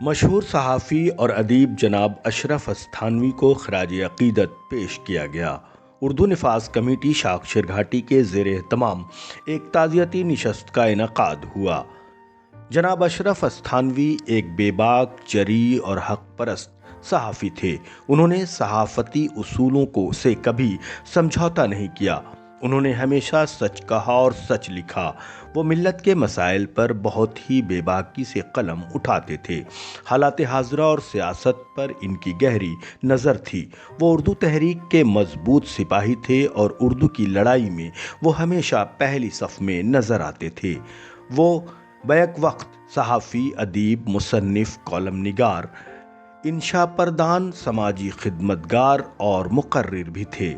مشہور صحافی اور ادیب جناب اشرف استھانوی کو خراج عقیدت پیش کیا گیا۔ اردو نفاذ کمیٹی شاخشیر گھاٹی کے زیر اہتمام ایک تعزیتی نشست کا انعقاد ہوا۔ جناب اشرف استھانوی ایک بے باک، جری اور حق پرست صحافی تھے۔ انہوں نے صحافتی اصولوں سے کبھی سمجھوتا نہیں کیا۔ انہوں نے ہمیشہ سچ کہا اور سچ لکھا۔ وہ ملت کے مسائل پر بہت ہی بے باکی سے قلم اٹھاتے تھے۔ حالات حاضرہ اور سیاست پر ان کی گہری نظر تھی۔ وہ اردو تحریک کے مضبوط سپاہی تھے اور اردو کی لڑائی میں وہ ہمیشہ پہلی صف میں نظر آتے تھے۔ وہ بیک وقت صحافی، ادیب، مصنف، کالم نگار، انشا پردان، سماجی خدمتگار اور مقرر بھی تھے۔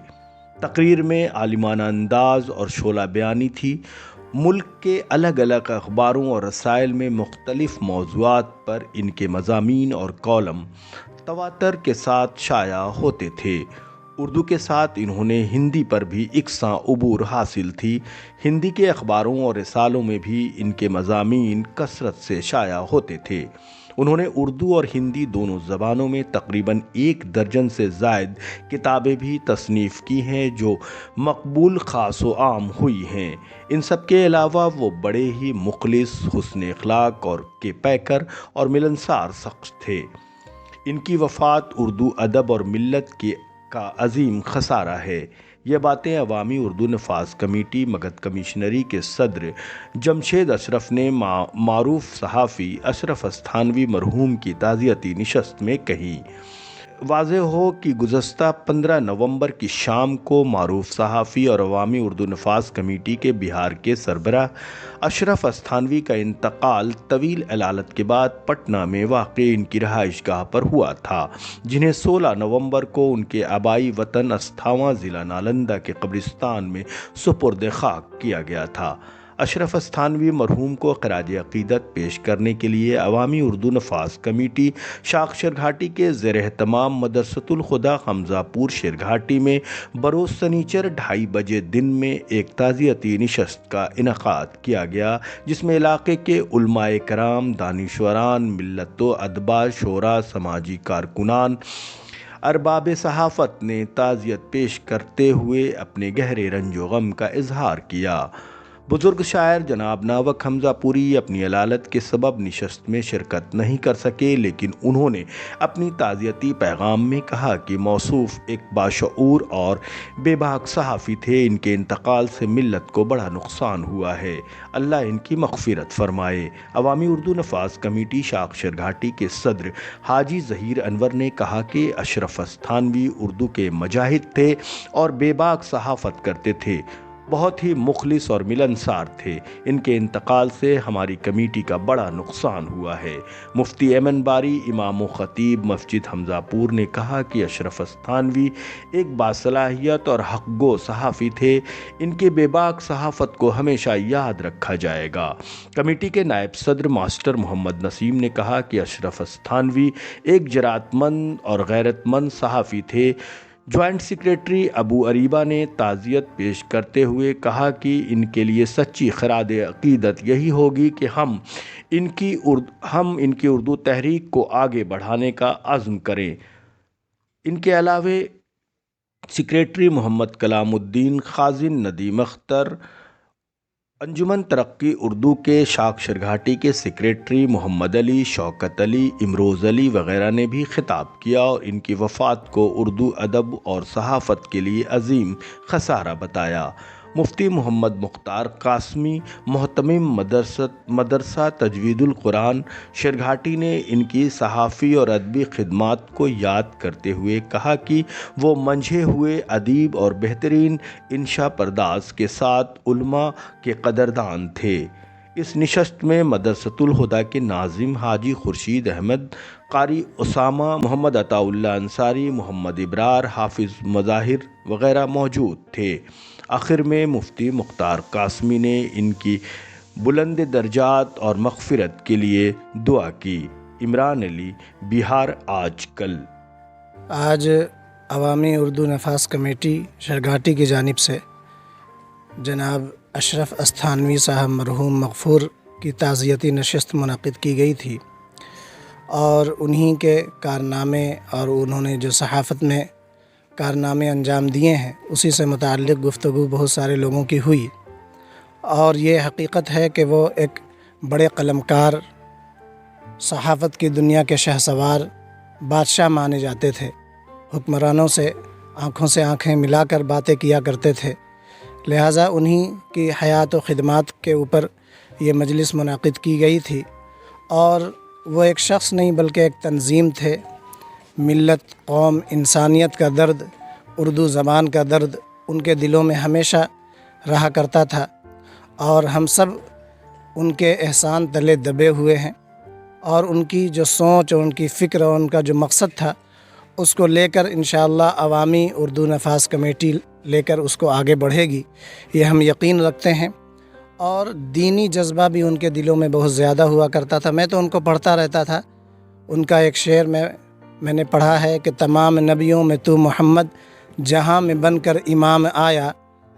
تقریر میں عالمانہ انداز اور شعلہ بیانی تھی۔ ملک کے الگ الگ اخباروں اور رسائل میں مختلف موضوعات پر ان کے مضامین اور کالم تواتر کے ساتھ شائع ہوتے تھے۔ اردو کے ساتھ انہوں نے ہندی پر بھی یکساں عبور حاصل تھی۔ ہندی کے اخباروں اور رسالوں میں بھی ان کے مضامین کثرت سے شائع ہوتے تھے۔ انہوں نے اردو اور ہندی دونوں زبانوں میں تقریباً 1 درجن سے زائد کتابیں بھی تصنیف کی ہیں جو مقبول، خاص و عام ہوئی ہیں۔ ان سب کے علاوہ وہ بڑے ہی مخلص، حسن اخلاق اور کے پیکر اور ملنسار شخص تھے۔ ان کی وفات اردو ادب اور ملت کا عظیم خسارہ ہے۔ یہ باتیں عوامی اردو نفاذ کمیٹی مگدھ کمشنری کے صدر جمشید اشرف نے معروف صحافی اشرف استھانوی مرحوم کی تعزیتی نشست میں کہیں۔ واضح ہو کہ گزشتہ 15 نومبر کی شام کو معروف صحافی اور عوامی اردو نفاذ کمیٹی کے بہار کے سربراہ اشرف استھانوی کا انتقال طویل علالت کے بعد پٹنہ میں واقع ان کی رہائش گاہ پر ہوا تھا، جنہیں 16 نومبر کو ان کے آبائی وطن استھاواں، ضلع نالندہ کے قبرستان میں سپرد خاک کیا گیا تھا۔ اشرف استھانوی مرحوم کو خراج عقیدت پیش کرنے کے لیے عوامی اردو نفاذ کمیٹی شاخشیر گھاٹی کے زیر اہتمام مدرسۃ الخدا حمزہ پور شیر گھاٹی میں بروز سنیچر 2:30 بجے دن میں ایک تعزیتی نشست کا انعقاد کیا گیا، جس میں علاقے کے علماء کرام، دانشوران، ملت و ادباء، شعراء، سماجی کارکنان، ارباب صحافت نے تعزیت پیش کرتے ہوئے اپنے گہرے رنج و غم کا اظہار کیا۔ بزرگ شاعر جناب ناوک حمزہ پوری اپنی علالت کے سبب نشست میں شرکت نہیں کر سکے، لیکن انہوں نے اپنی تعزیتی پیغام میں کہا کہ موصوف ایک باشعور اور بے باک صحافی تھے۔ ان کے انتقال سے ملت کو بڑا نقصان ہوا ہے، اللہ ان کی مغفرت فرمائے۔ عوامی اردو نفاذ کمیٹی شاخشیر گھاٹی کے صدر حاجی ظہیر انور نے کہا کہ اشرف استھانوی اردو کے مجاہد تھے اور بے باک صحافت کرتے تھے، بہت ہی مخلص اور ملنسار تھے۔ ان کے انتقال سے ہماری کمیٹی کا بڑا نقصان ہوا ہے۔ مفتی ایمن باری، امام و خطیب مسجد حمزہ پور نے کہا کہ اشرف استھانوی ایک باصلاحیت اور حق گو صحافی تھے۔ ان کے بے باک صحافت کو ہمیشہ یاد رکھا جائے گا۔ کمیٹی کے نائب صدر ماسٹر محمد نسیم نے کہا کہ اشرف استھانوی ایک جرأت مند اور غیرت مند صحافی تھے۔ جوائنٹ سیکریٹری ابو اریبہ نے تعزیت پیش کرتے ہوئے کہا کہ ان کے لیے سچی خراج عقیدت یہی ہوگی کہ ہم ان کی اردو تحریک کو آگے بڑھانے کا عزم کریں۔ ان کے علاوہ سیکریٹری محمد کلام الدین، خازن ندیم اختر، انجمن ترقی اردو کے شاخشیر گھاٹی کے سیکریٹری محمد علی، شوکت علی، امروز علی وغیرہ نے بھی خطاب کیا اور ان کی وفات کو اردو ادب اور صحافت کے لیے عظیم خسارہ بتایا۔ مفتی محمد مختار قاسمی، محتمم مدرسہ تجوید القرآن شیر گھاٹی نے ان کی صحافی اور ادبی خدمات کو یاد کرتے ہوئے کہا کہ وہ منجھے ہوئے ادیب اور بہترین انشا پرداز کے ساتھ علماء کے قدردان تھے۔ اس نشست میں مدرسۃ الہدیٰ کے ناظم حاجی خورشید احمد، قاری اسامہ، محمد عطا اللہ انصاری، محمد ابرار، حافظ مظاہر وغیرہ موجود تھے۔ آخر میں مفتی مختار قاسمی نے ان کی بلند درجات اور مغفرت کے لیے دعا کی۔ عمران علی، بہار آج کل۔ آج عوامی اردو نفاذ کمیٹی شیر گھاٹی کی جانب سے جناب اشرف استھانوی صاحب مرحوم مغفور کی تعزیتی نشست منعقد کی گئی تھی، اور انہی کے کارنامے اور انہوں نے جو صحافت میں کارنامے انجام دیے ہیں اسی سے متعلق گفتگو بہت سارے لوگوں کی ہوئی، اور یہ حقیقت ہے کہ وہ ایک بڑے قلمکار، صحافت کی دنیا کے شہسوار، بادشاہ مانے جاتے تھے، حکمرانوں سے آنکھیں ملا کر باتیں کیا کرتے تھے، لہٰذا انہی کی حیات و خدمات کے اوپر یہ مجلس منعقد کی گئی تھی، اور وہ ایک شخص نہیں بلکہ ایک تنظیم تھے۔ ملت، قوم، انسانیت کا درد، اردو زبان کا درد ان کے دلوں میں ہمیشہ رہا کرتا تھا، اور ہم سب ان کے احسان تلے دبے ہوئے ہیں، اور ان کی جو سوچ اور ان کی فکر اور ان کا جو مقصد تھا اس کو لے کر انشاءاللہ عوامی اردو نفاذ کمیٹی لے کر اس کو آگے بڑھے گی، یہ ہم یقین رکھتے ہیں۔ اور دینی جذبہ بھی ان کے دلوں میں بہت زیادہ ہوا کرتا تھا۔ میں تو ان کو پڑھتا رہتا تھا، ان کا ایک شعر میں نے پڑھا ہے کہ تمام نبیوں میں تو محمد جہاں میں بن کر امام آیا،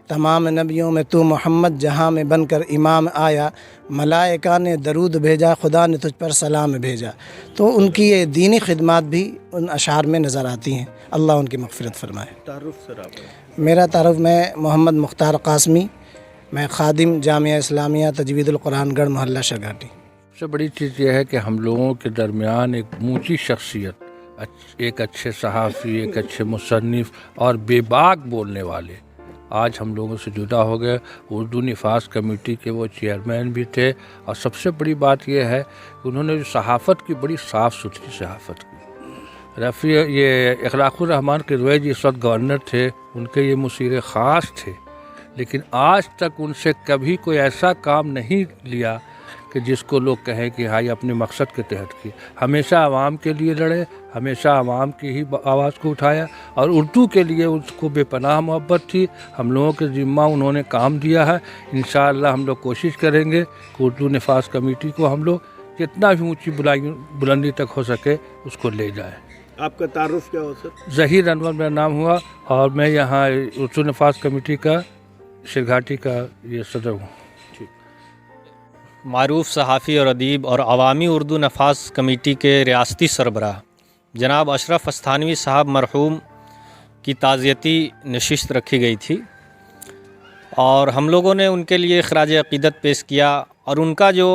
تمام نبیوں میں تو محمد جہاں میں بن کر امام آیا، ملائکہ نے درود بھیجا، خدا نے تجھ پر سلام بھیجا۔ تو ان کی یہ دینی خدمات بھی ان اشعار میں نظر آتی ہیں، اللہ ان کی مغفرت فرمائے۔ تعارف سر آپ کا؟ میرا تعارف، میں محمد مختار قاسمی، میں خادم جامعہ اسلامیہ تجوید القرآن گڑھ محلہ شرگھاٹی۔ سب سے بڑی چیز یہ ہے کہ ہم لوگوں کے درمیان ایک اونچی شخصیت، ایک اچھے صحافی، ایک اچھے مصنف اور بے باک بولنے والے آج ہم لوگوں سے جدا ہو گئے۔ اردو نفاذ کمیٹی کے وہ چیئرمین بھی تھے، اور سب سے بڑی بات یہ ہے کہ انہوں نے صحافت کی بڑی صاف ستھری صحافت کی۔ رفیع یہ اخلاق الرحمان کے رویج اس وقت گورنر تھے، ان کے یہ مشیر خاص تھے، لیکن آج تک ان سے کبھی کوئی ایسا کام نہیں لیا کہ جس کو لوگ کہیں کہ ہاں یہ اپنے مقصد کے تحت کی۔ ہمیشہ عوام کے لیے لڑے، ہمیشہ عوام کی ہی آواز کو اٹھایا، اور اردو کے لیے اس کو بے پناہ محبت تھی۔ ہم لوگوں کے ذمہ انہوں نے کام دیا ہے، انشاءاللہ ہم لوگ کوشش کریں گے کہ اردو نفاذ کمیٹی کو ہم لوگ جتنا بھی اونچی بلندی تک ہو سکے اس کو لے جائیں۔ آپ کا تعارف کیا ہو سر؟ ظہیر انور میرا نام ہوا، اور میں یہاں اردو نفاذ کمیٹی کا شرگھاٹی کا یہ صدر ہوں۔ معروف صحافی اور ادیب اور عوامی اردو نفاذ کمیٹی کے ریاستی سربراہ جناب اشرف استھانوی صاحب مرحوم کی تعزیتی نشست رکھی گئی تھی، اور ہم لوگوں نے ان کے لیے خراج عقیدت پیش کیا، اور ان کا جو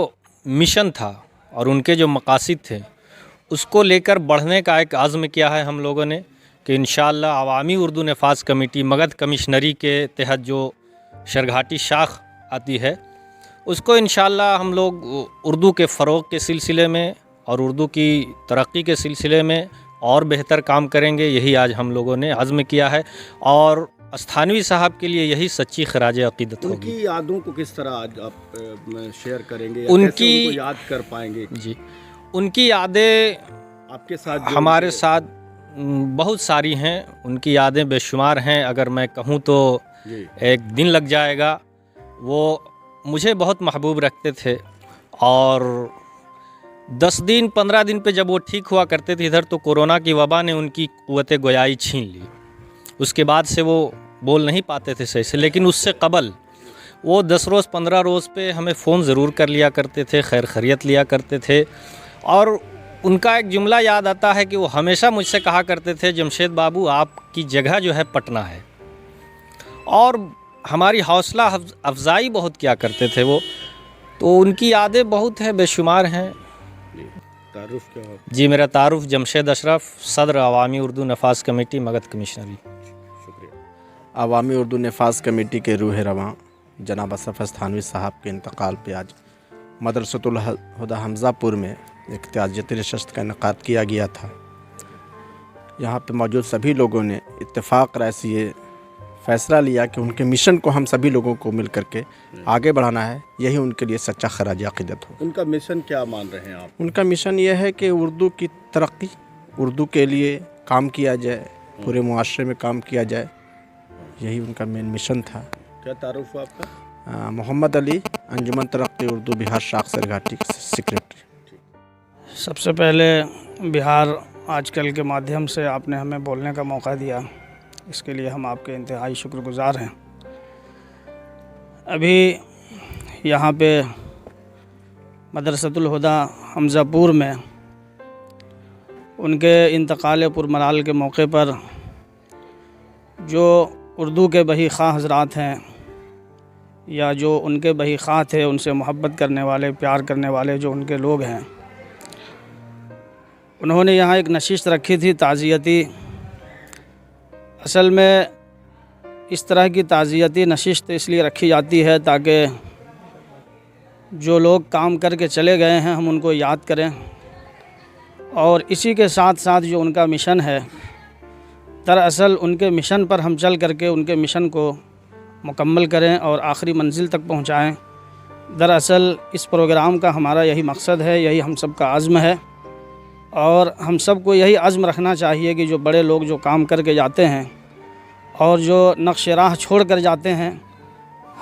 مشن تھا اور ان کے جو مقاصد تھے اس کو لے کر بڑھنے کا ایک عزم کیا ہے ہم لوگوں نے کہ انشاءاللہ عوامی اردو نفاذ کمیٹی مگدھ کمشنری کے تحت جو شرگھاٹی شاخ آتی ہے اس کو انشاءاللہ ہم لوگ اردو کے فروغ کے سلسلے میں اور اردو کی ترقی کے سلسلے میں اور بہتر کام کریں گے، یہی آج ہم لوگوں نے عزم کیا ہے، اور استھانوی صاحب کے لیے یہی سچی خراج عقیدت ہوگی۔ ان کی یادوں کو کس طرح آج آپ شیئر کریں گے، ان کیسے ان کو یاد کر پائیں گے؟ جی، ان کی یادیں آپ کے ساتھ ہمارے ساتھ بہت ساری ہیں، ان کی یادیں بے شمار ہیں، اگر میں کہوں تو ایک دن لگ جائے گا۔ وہ مجھے بہت محبوب رکھتے تھے، اور 10 دن 15 دن پہ جب وہ ٹھیک ہوا کرتے تھے ادھر، تو کورونا کی وبا نے ان کی قوت گویائی چھین لی۔ اس کے بعد سے وہ بول نہیں پاتے تھے صحیح سے، لیکن اس سے قبل وہ 10 روز 15 روز پہ ہمیں فون ضرور کر لیا کرتے تھے، خیر خیریت لیا کرتے تھے۔ اور ان کا ایک جملہ یاد آتا ہے کہ وہ ہمیشہ مجھ سے کہا کرتے تھے، جمشید بابو آپ کی جگہ جو ہے پٹنہ ہے، اور ہماری حوصلہ افزائی بہت کیا کرتے تھے وہ۔ تو ان کی یادیں بہت ہیں، بے شمار ہیں۔ تعارف کیا ہو؟ جی، میرا تعارف جمشید اشرف، صدر عوامی اردو نفاذ کمیٹی مگدھ کمشنری۔ شکریہ۔ عوامی اردو نفاذ کمیٹی کے روح رواں جناب اشرف استھانوی صاحب کے انتقال پہ آج مدرسۃ الہدیٰ حمزہ پور میں ایک تعزیتی نشست کا انعقاد کیا گیا تھا۔ یہاں پہ موجود سبھی لوگوں نے اتفاق رائے سے یہ فیصلہ لیا کہ ان کے مشن کو ہم سبھی لوگوں کو مل کر کے آگے بڑھانا ہے، یہی ان کے لیے سچا خراج عقیدت ہو۔ ان کا مشن کیا مان رہے ہیں آپ؟ ان کا مشن یہ ہے کہ اردو کی ترقی، اردو کے لیے کام کیا جائے، پورے معاشرے میں کام کیا جائے، یہی ان کا مین مشن تھا۔ کیا تعارف ہوا آپ کا؟ محمد علی، انجمن ترقی اردو بہار شاخ سرگھاٹی کے سیکریٹری۔ سب سے پہلے بہار آج کل کے مادھیم سے آپ نے ہمیں بولنے کا موقع دیا، اس کے لیے ہم آپ کے انتہائی شکر گزار ہیں۔ ابھی یہاں پہ مدرسۃ الہدیٰ حمزہ پور میں ان کے انتقال پرملال کے موقع پر جو اردو کے بہی خواہ حضرات ہیں یا جو ان کے بہی خواہ تھے، ان سے محبت کرنے والے، پیار کرنے والے جو ان کے لوگ ہیں، انہوں نے یہاں ایک نشست رکھی تھی تعزیتی۔ اصل میں اس طرح کی تعزیتی نشست اس لیے رکھی جاتی ہے تاکہ جو لوگ کام کر کے چلے گئے ہیں ہم ان کو یاد کریں، اور اسی کے ساتھ ساتھ جو ان کا مشن ہے، دراصل ان کے مشن پر ہم چل کر کے ان کے مشن کو مکمل کریں اور آخری منزل تک پہنچائیں۔ دراصل اس پروگرام کا ہمارا یہی مقصد ہے، یہی ہم سب کا عزم ہے، اور ہم سب کو یہی عزم رکھنا چاہیے کہ جو بڑے لوگ جو کام کر کے جاتے ہیں اور جو نقش راہ چھوڑ کر جاتے ہیں،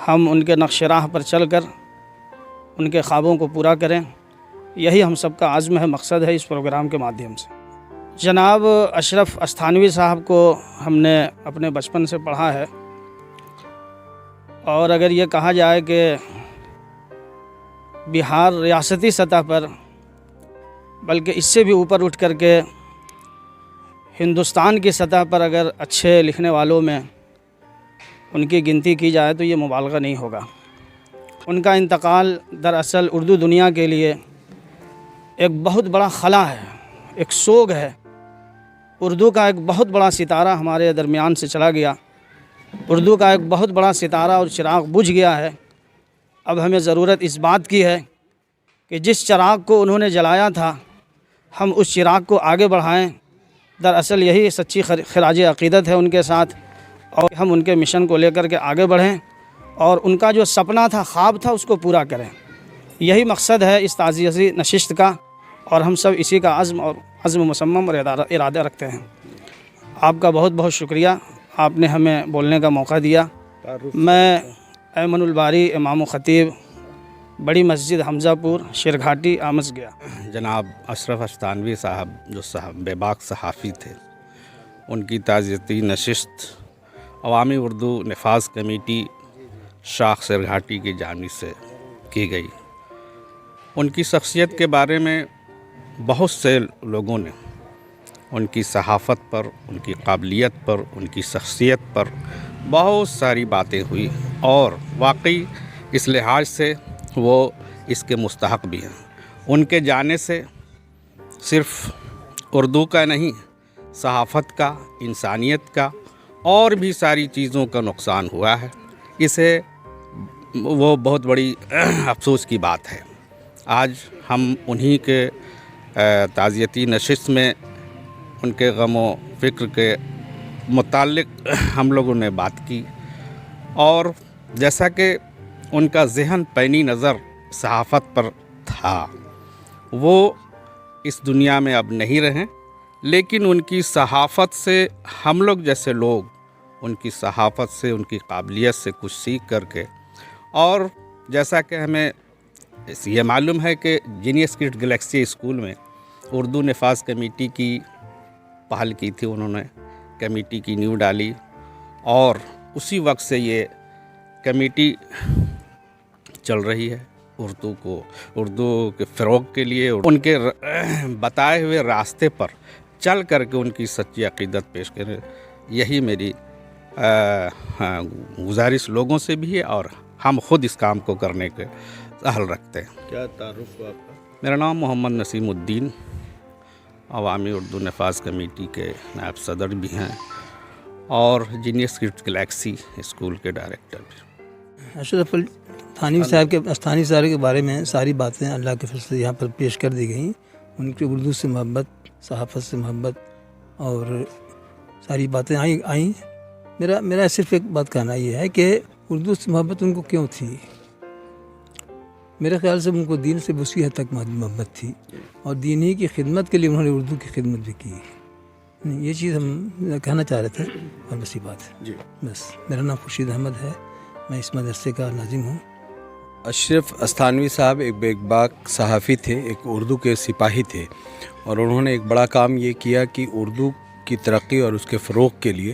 ہم ان کے نقش راہ پر چل کر ان کے خوابوں کو پورا کریں۔ یہی ہم سب کا عزم ہے، مقصد ہے اس پروگرام کے مادھیم سے۔ جناب اشرف استھانوی صاحب کو ہم نے اپنے بچپن سے پڑھا ہے، اور اگر یہ کہا جائے کہ بہار ریاستی سطح پر بلکہ اس سے بھی اوپر اٹھ کر کے ہندوستان کی سطح پر اگر اچھے لکھنے والوں میں ان کی گنتی کی جائے تو یہ مبالغہ نہیں ہوگا۔ ان کا انتقال دراصل اردو دنیا کے لیے ایک بہت بڑا خلا ہے، ایک سوگ ہے۔ اردو کا ایک بہت بڑا ستارہ ہمارے درمیان سے چلا گیا، اردو کا ایک بہت بڑا ستارہ اور چراغ بجھ گیا ہے۔ اب ہمیں ضرورت اس بات کی ہے کہ جس چراغ کو انہوں نے جلایا تھا ہم اس چراغ کو آگے بڑھائیں۔ دراصل یہی سچی خراج عقیدت ہے ان کے ساتھ، اور ہم ان کے مشن کو لے کر کے آگے بڑھیں اور ان کا جو سپنا تھا، خواب تھا، اس کو پورا کریں۔ یہی مقصد ہے اس تعزیتی نشست کا، اور ہم سب اسی کا عزم مصمم اور ارادہ رکھتے ہیں۔ آپ کا بہت بہت شکریہ، آپ نے ہمیں بولنے کا موقع دیا۔ میں ایمن الباری امام و خطیب، بڑی مسجد حمزہ پور، شیرگھاٹی، آمس گیا۔ جناب اشرف استھانوی صاحب جو بے باک صحافی تھے، ان کی تعزیتی نشست عوامی اردو نفاذ کمیٹی شاخ شیرگھاٹی کی جانب سے کی گئی۔ ان کی شخصیت کے بارے میں بہت سے لوگوں نے ان کی صحافت پر، ان کی قابلیت پر، ان کی شخصیت پر بہت ساری باتیں ہوئی، اور واقعی اس لحاظ سے وہ اس کے مستحق بھی ہیں۔ ان کے جانے سے صرف اردو کا نہیں، صحافت کا، انسانیت کا اور بھی ساری چیزوں کا نقصان ہوا ہے۔ اسے وہ بہت بڑی افسوس کی بات ہے۔ آج ہم انہی کے تعزیتی نشست میں ان کے غم و فکر کے متعلق ہم لوگوں نے بات کی، اور جیسا کہ ان کا ذہن پینی نظر صحافت پر تھا، وہ اس دنیا میں اب نہیں رہیں، لیکن ان کی صحافت سے ہم لوگ جیسے لوگ ان کی صحافت سے، ان کی قابلیت سے کچھ سیکھ کر کے، اور جیسا کہ ہمیں یہ معلوم ہے کہ جینیس کڈ گلیکسی اسکول میں اردو نفاذ کمیٹی کی پہل کی تھی، انہوں نے کمیٹی کی نیو ڈالی، اور اسی وقت سے یہ کمیٹی چل رہی ہے اردو کے فروغ کے لیے، ان کے بتائے ہوئے راستے پر چل کر کے ان کی سچی عقیدت پیش کرے۔ یہی میری گزارش لوگوں سے بھی ہے، اور ہم خود اس کام کو کرنے کے اہل رکھتے ہیں۔ کیا تعارف ہوا آپ کا؟ میرا نام محمد نسیم الدین، عوامی اردو نفاذ کمیٹی کے نائب صدر بھی ہیں، اور جینیس کڈ گلیکسی اسکول کے ڈائریکٹر بھی۔ اشرف استھانوی صاحب کے بارے میں ساری باتیں اللہ کے فضل سے یہاں پر پیش کر دی گئیں۔ ان کی اردو سے محبت، صحافت سے محبت اور ساری باتیں آئیں۔ میرا صرف ایک بات کہنا یہ ہے کہ اردو سے محبت ان کو کیوں تھی؟ میرے خیال سے ان کو دین سے اسی حد تک محبت تھی، اور دین ہی کی خدمت کے لیے انہوں نے اردو کی خدمت بھی کی۔ یہ چیز ہم کہنا چاہ رہے تھے، اور بس یہ بات ہے جی۔ بس میرا نام خورشید احمد ہے، میں اس مدرسے کا ناظم ہوں۔ اشرف استھانوی صاحب ایک بے باک صحافی تھے، ایک اردو کے سپاہی تھے، اور انہوں نے ایک بڑا کام یہ کیا کہ اردو کی ترقی اور اس کے فروغ کے لیے